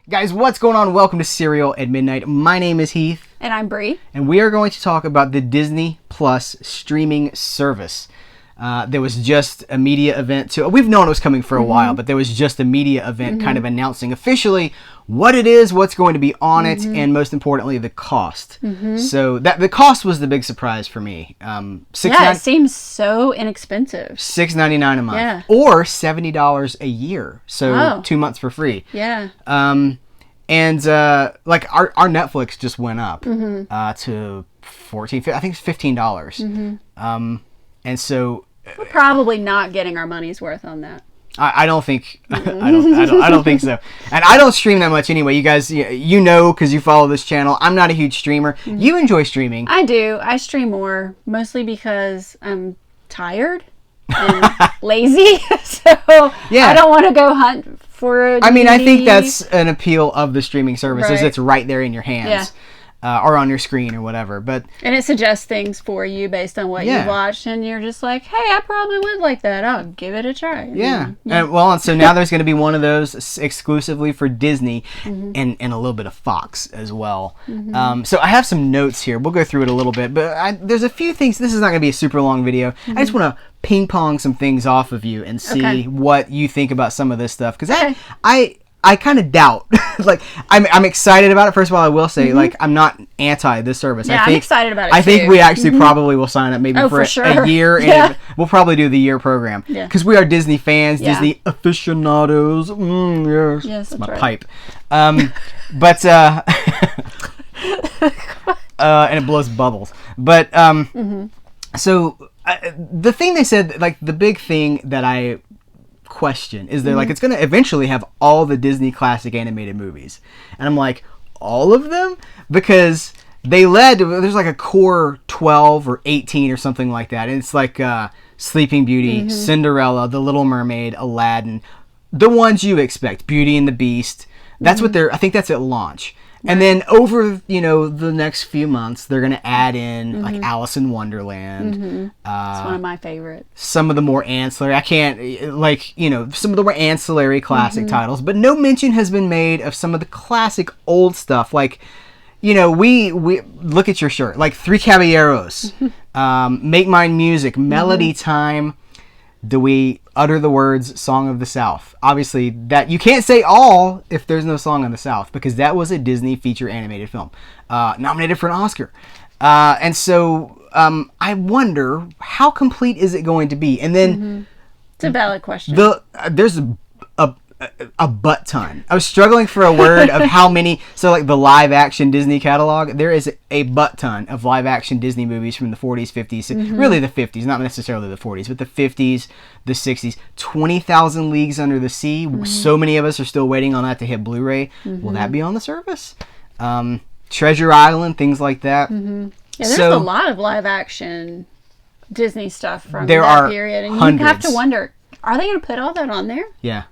Guys, what's going on? Welcome to Serial at Midnight. My name is Heath. And I'm Bree. And we are going to talk about the Disney Plus streaming service. There was just a media event we've known it was coming for a while, but there was just a media event kind of announcing officially what it is, what's going to be on it, and most importantly, the cost. So the cost was the big surprise for me. It seems so inexpensive. $6.99 a month. Yeah. Or $70 a year. So 2 months for free. Yeah. And like our Netflix just went up to $14, I think it's $15. And so we're probably not getting our money's worth on that. I don't think I don't think so. And I don't stream that much anyway. You guys, you know, because you follow this channel, I'm not a huge streamer. You enjoy streaming. I do. I stream more, mostly because I'm tired and lazy. So I don't want to go hunt for a DVD. I mean, I think that's an appeal of the streaming services. It's right there in your hands. Yeah. Or on your screen or whatever. And it suggests things for you based on what you watched, and you're just like, hey, I probably would like that. I'll give it a try. Yeah. And so now there's going to be one of those exclusively for Disney and a little bit of Fox as well. So I have some notes here. We'll go through it a little bit, but there's a few things. This is not going to be a super long video. I just want to ping pong some things off of you and see what you think about some of this stuff. Because I kind of doubt. Like, I'm excited about it. First of all, I will say, like, I'm not anti this service. Yeah, I'm excited about it, I think we actually probably will sign up maybe for a year. And we'll probably do the year program. Because we are Disney fans, Disney aficionados. Yes, that's my pipe. And it blows bubbles. But, so, the thing they said, like, the big thing that I question is they're like, it's going to eventually have all the Disney classic animated movies, and I'm like, all of them? Because there's like a core 12 or 18 or something like that, and it's like Sleeping Beauty, Cinderella, The Little Mermaid, Aladdin, the ones you expect, Beauty and the Beast. That's what I think that's at launch. And then over, the next few months, they're going to add in, like, Alice in Wonderland. It's one of my favorites. Some of the more ancillary, some of the more ancillary classic titles. But no mention has been made of some of the classic old stuff. Like, we look at your shirt. Like, Three Caballeros, Make Mine Music, Melody Time. Do we utter the words Song of the South? Obviously, that you can't say all if there's no Song of the South, because that was a Disney feature animated film nominated for an Oscar. And so I wonder, how complete is it going to be? And then it's a valid question. There's a butt ton. I was struggling for a word of how many. So, like, the live action Disney catalog, there is a butt ton of live action Disney movies from the 40s, 50s, really the 50s, not necessarily the 40s, but the 50s, the 60s. 20,000 Leagues Under the Sea. So many of us are still waiting on that to hit Blu-ray. Will that be on the service? Treasure Island, things like that. Yeah, there's a lot of live action Disney stuff from that period, and hundreds. You have to wonder, are they going to put all that on there? Yeah.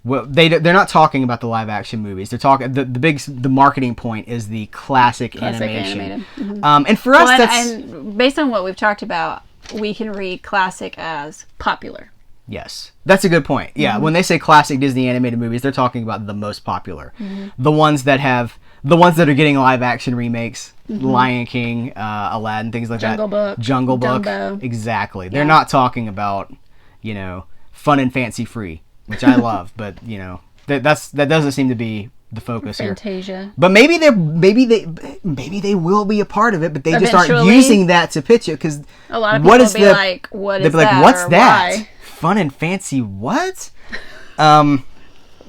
Well, they're not talking about the live action movies. They're talking the marketing point is the classic animation. And for us, and based on what we've talked about, we can read classic as popular. Yes, that's a good point. Yeah, when they say classic Disney animated movies, they're talking about the most popular, the ones that are getting live action remakes, Lion King, Aladdin, things like that. Jungle Book, Dumbo. Exactly. They're not talking about fun and fancy free, which I love, but that doesn't seem to be the focus Fantasia. here. But maybe they will be a part of it, but they just aren't using that to pitch it, because a lot of people will be like, "What is that?" They'll be like, "What's that? Why? Fun and fancy what?"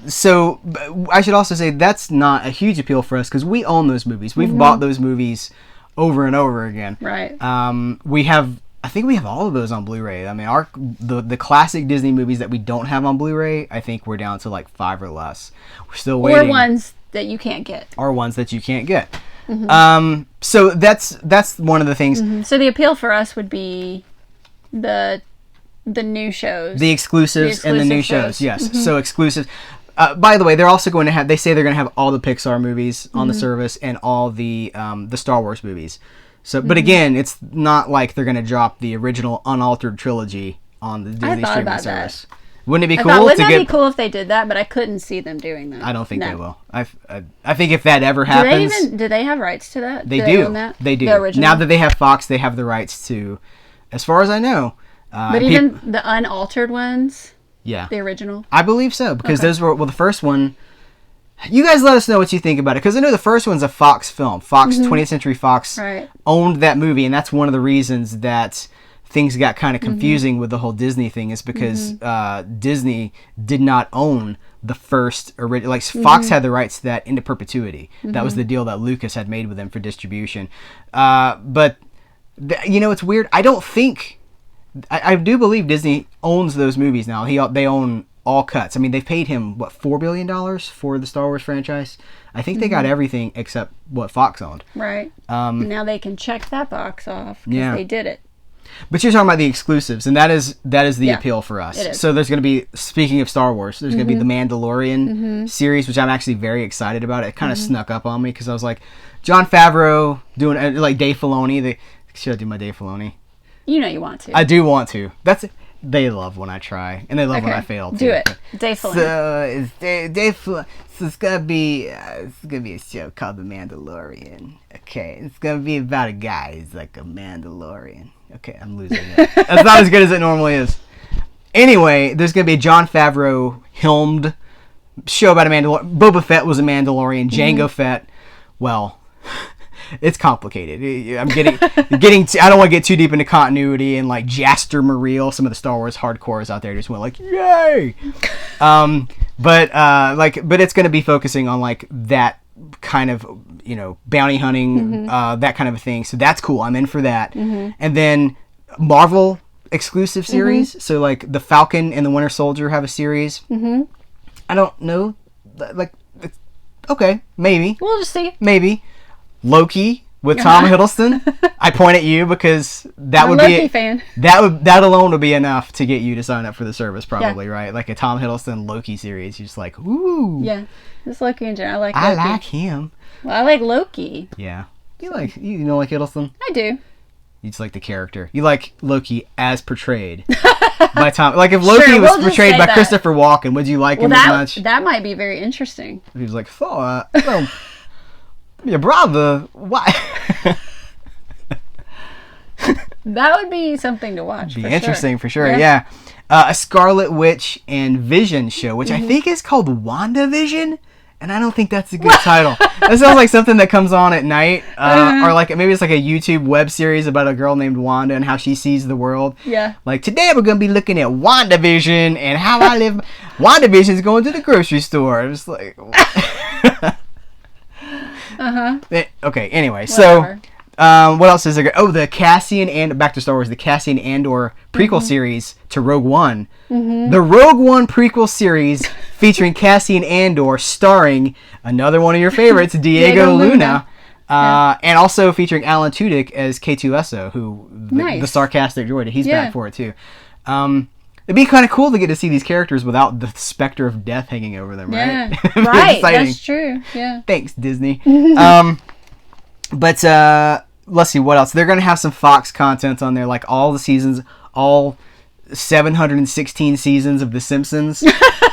So I should also say that's not a huge appeal for us, because we own those movies. We've bought those movies over and over again. Right. I think we have all of those on Blu-ray. I mean, the classic Disney movies that we don't have on Blu-ray, I think we're down to like 5 or less. We're still waiting. Or ones that you can't get. So that's one of the things. So the appeal for us would be the new shows. The exclusives and the new shows. Yes. So exclusives. By the way, they're also going to have. They say they're going to have all the Pixar movies on the service and all the Star Wars movies. So, but again, it's not like they're going to drop the original unaltered trilogy on the Disney streaming service. Wouldn't it be I cool thought, wouldn't to that get? be cool if they did that? But I couldn't see them doing that. I don't think No. they will. I think if that ever happens, Do they have rights to that? they Do do. own that? They do. The original? Now that they have Fox, they have the rights to, as far as I know. But even the unaltered ones, yeah, the original. I believe so because those were the first one. You guys let us know what you think about it because I know the first one's a Fox film. Fox 20th Century Fox owned that movie, and that's one of the reasons that things got kind of confusing with the whole Disney thing is because Disney did not own the first original. Like Fox had the rights to that into perpetuity. That was the deal that Lucas had made with them for distribution. But it's weird. I don't think. I do believe Disney owns those movies now. They own all cuts. I mean, they've paid him what $4 billion for the Star Wars franchise. I think they got everything except what Fox owned. Right. Now they can check that box off because they did it. But you're talking about the exclusives, and that is the appeal for us. It is. So there's going to be, speaking of Star Wars, there's going to be the Mandalorian series, which I'm actually very excited about. It kind of snuck up on me because I was like, Jon Favreau doing like Dave Filoni. Should I do my Dave Filoni? You know you want to. I do want to. They love when I try, and they love when I fail too. Do it, Dave Filoni. So Dave Filoni. So it's gonna be a show called The Mandalorian. Okay, it's gonna be about a guy who's like a Mandalorian. Okay, I'm losing it. That's not as good as it normally is. Anyway, there's gonna be a Jon Favreau helmed show about a Mandalorian. Boba Fett was a Mandalorian. Jango Fett. Well. It's complicated. I'm getting. I don't want to get too deep into continuity and like Jaster Muriel. Some of the Star Wars hardcores out there just went like, "Yay!" But it's going to be focusing on like that kind of bounty hunting, that kind of a thing. So that's cool. I'm in for that. And then Marvel exclusive series. So like the Falcon and the Winter Soldier have a series. I don't know. Like, okay, maybe. We'll just see. Maybe. Loki with Tom Hiddleston. I point at you because that would Loki be fan. That alone would be enough to get you to sign up for the service, probably, right? Like a Tom Hiddleston Loki series. You're just like, ooh. Yeah, just Loki in general. I like him. Well, I like Loki. Yeah, you don't like Hiddleston? I do. You just like the character. You like Loki as portrayed by Tom. Like if Loki was portrayed by Christopher Walken, would you like him as much? That might be very interesting. He was like, Thor. Your brother, why? That would be something to watch. Be interesting for sure. Yeah. A Scarlet Witch and Vision show, which I think is called Wanda Vision, and I don't think that's a good title. That sounds like something that comes on at night, or like maybe it's like a YouTube web series about a girl named Wanda and how she sees the world. Yeah. Like today we're gonna be looking at Wanda Vision and how I live. Wanda Vision's going to the grocery store. I'm just like. Okay, anyway, Whatever. So what else is there? Oh, the Cassian and back to Star Wars, the Cassian Andor prequel series to Rogue One. The Rogue One prequel series featuring Cassian Andor starring another one of your favorites, Diego Luna. And also featuring Alan Tudyk as K2SO, who the sarcastic droid. He's back for it too. It'd be kind of cool to get to see these characters without the specter of death hanging over them, right? Yeah, right. That's true. Yeah. Thanks, Disney. But let's see what else. They're going to have some Fox content on there, like all the seasons, all 716 seasons of The Simpsons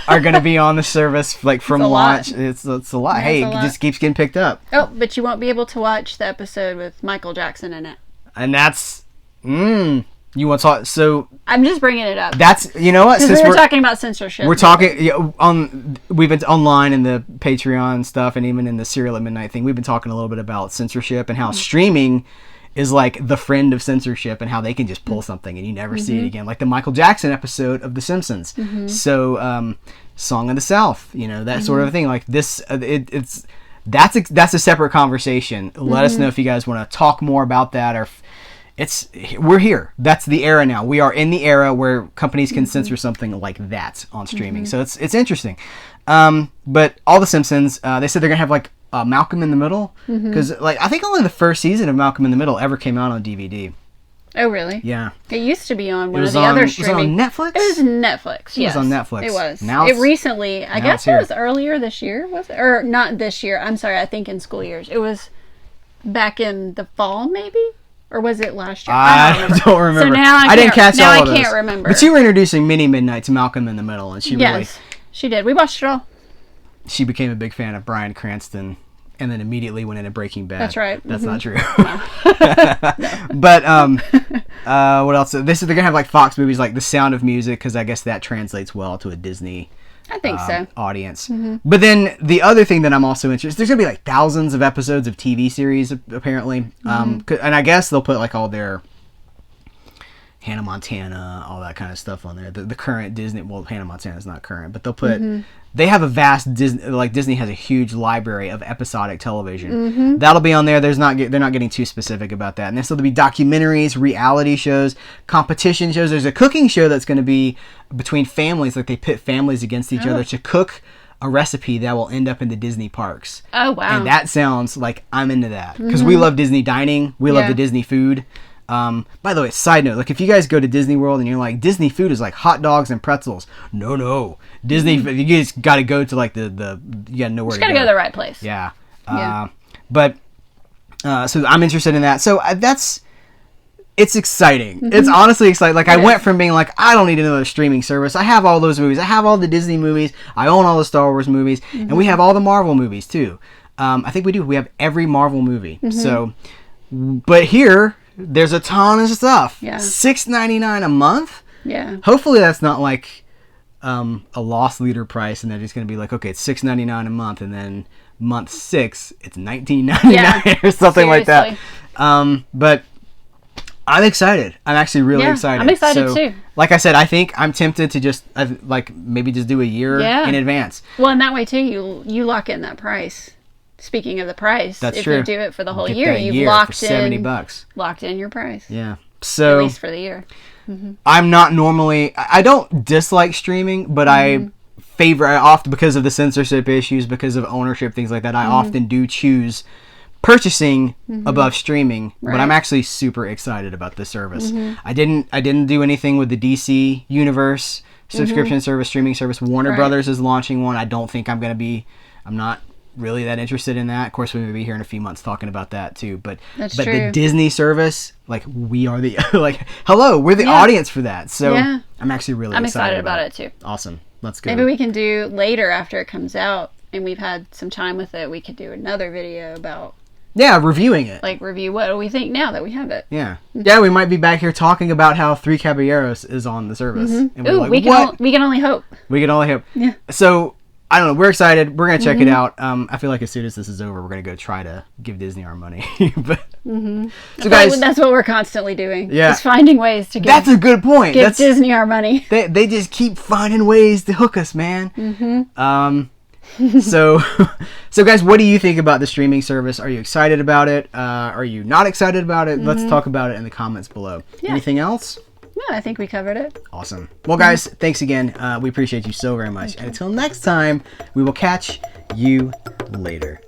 are going to be on the service, like from launch. It's a lot. Hey, it just keeps getting picked up. Oh, but you won't be able to watch the episode with Michael Jackson in it. And that's you want to talk? So I'm just bringing it up. That's what. Since we're talking about censorship. We're talking we've been online in the Patreon stuff and even in the Serial at Midnight thing. We've been talking a little bit about censorship and how streaming is like the friend of censorship and how they can just pull something and you never see it again. Like the Michael Jackson episode of The Simpsons. So Song of the South, that sort of thing. Like this, that's a separate conversation. Let us know if you guys want to talk more about that or. We're here. That's the era now. We are in the era where companies can censor something like that on streaming. So it's interesting. But all the Simpsons, they said they're gonna have like Malcolm in the Middle because I think only the first season of Malcolm in the Middle ever came out on DVD. Oh really? Yeah. It used to be on one of the other streaming. Was it on Netflix? It was Netflix. Yes. It was on Netflix. It was. Now it recently. I guess it was earlier this year. Was it? Or not this year? I'm sorry. I think in school years. It was back in the fall, maybe. Or was it last year? I don't remember. So now I didn't catch all of those. Now I can't remember. But you were introducing Mini Midnight to Malcolm in the Middle, and she did. We watched it all. She became a big fan of Bryan Cranston, and then immediately went into Breaking Bad. That's right. That's not true. No. But what else? They're gonna have like Fox movies like The Sound of Music, because I guess that translates well to a Disney. I think so. Audience. But then the other thing that I'm also interested, there's gonna be like thousands of episodes of TV series apparently, and I guess they'll put like all their Hannah Montana, all that kind of stuff on there. The current Disney, well, Hannah Montana is not current, but they'll put. They have a vast Disney, like Disney has a huge library of episodic television. That'll be on there. They're not getting too specific about that. And there's still to be documentaries, reality shows, competition shows. There's a cooking show that's going to be between families, like they pit families against each other to cook a recipe that will end up in the Disney parks. Oh, wow. And that sounds like I'm into that, because we love Disney dining. We love the Disney food. By the way, side note, like if you guys go to Disney World and you're like, Disney food is like hot dogs and pretzels. No. Disney, you just got to go to like you got to know where to go. Just got to go to the right place. Yeah. But, so I'm interested in that. So it's exciting. It's honestly exciting. Like I went from being like, I don't need another streaming service. I have all those movies. I have all the Disney movies. I own all the Star Wars movies. And we have all the Marvel movies too. I think we do. We have every Marvel movie. So, but here, there's a ton of stuff. Yeah. $6.99 a month. Yeah. Hopefully that's not like a loss leader price, and they're just going to be like, okay, it's $6.99 a month, and then month 6 it's $19.99 or something like that. But I'm excited. I'm actually really excited. I'm excited too. Like I said, I think I'm tempted to just like maybe just do a year in advance. Well, and that way too, you lock in that price. Speaking of the price, if you do it for the whole year, you've locked in $70. Locked in your price. Yeah. So at least for the year. I'm not normally. I don't dislike streaming, but I often, because of the censorship issues, because of ownership, things like that. I often do choose purchasing above streaming. Right. But I'm actually super excited about this service. I didn't do anything with the DC Universe subscription service, streaming service. Warner Brothers is launching one. I don't think I'm not really that interested in that. Of course, we may be here in a few months talking about that too, but the Disney service, like we are the we're the audience for that. So I'm actually really excited about it too. Awesome. Let's go. Maybe we can do later after it comes out and we've had some time with it. We could do another video about reviewing it. Like review what do we think now that we have it. Yeah. Yeah, we might be back here talking about how Three Caballeros is on the service. And we're like, we can only hope. We can only hope. Yeah. So I don't know. We're excited. We're going to check it out. I feel like as soon as this is over, we're going to go try to give Disney our money. But so guys, that's what we're constantly doing. Yeah. Just finding ways to That's a good point. Give Disney our money. They just keep finding ways to hook us, man. So guys, what do you think about the streaming service? Are you excited about it? Are you not excited about it? Let's talk about it in the comments below. Yeah. Anything else? Yeah, I think we covered it. Awesome. Well, guys, thanks again. We appreciate you so very much. And until next time, we will catch you later.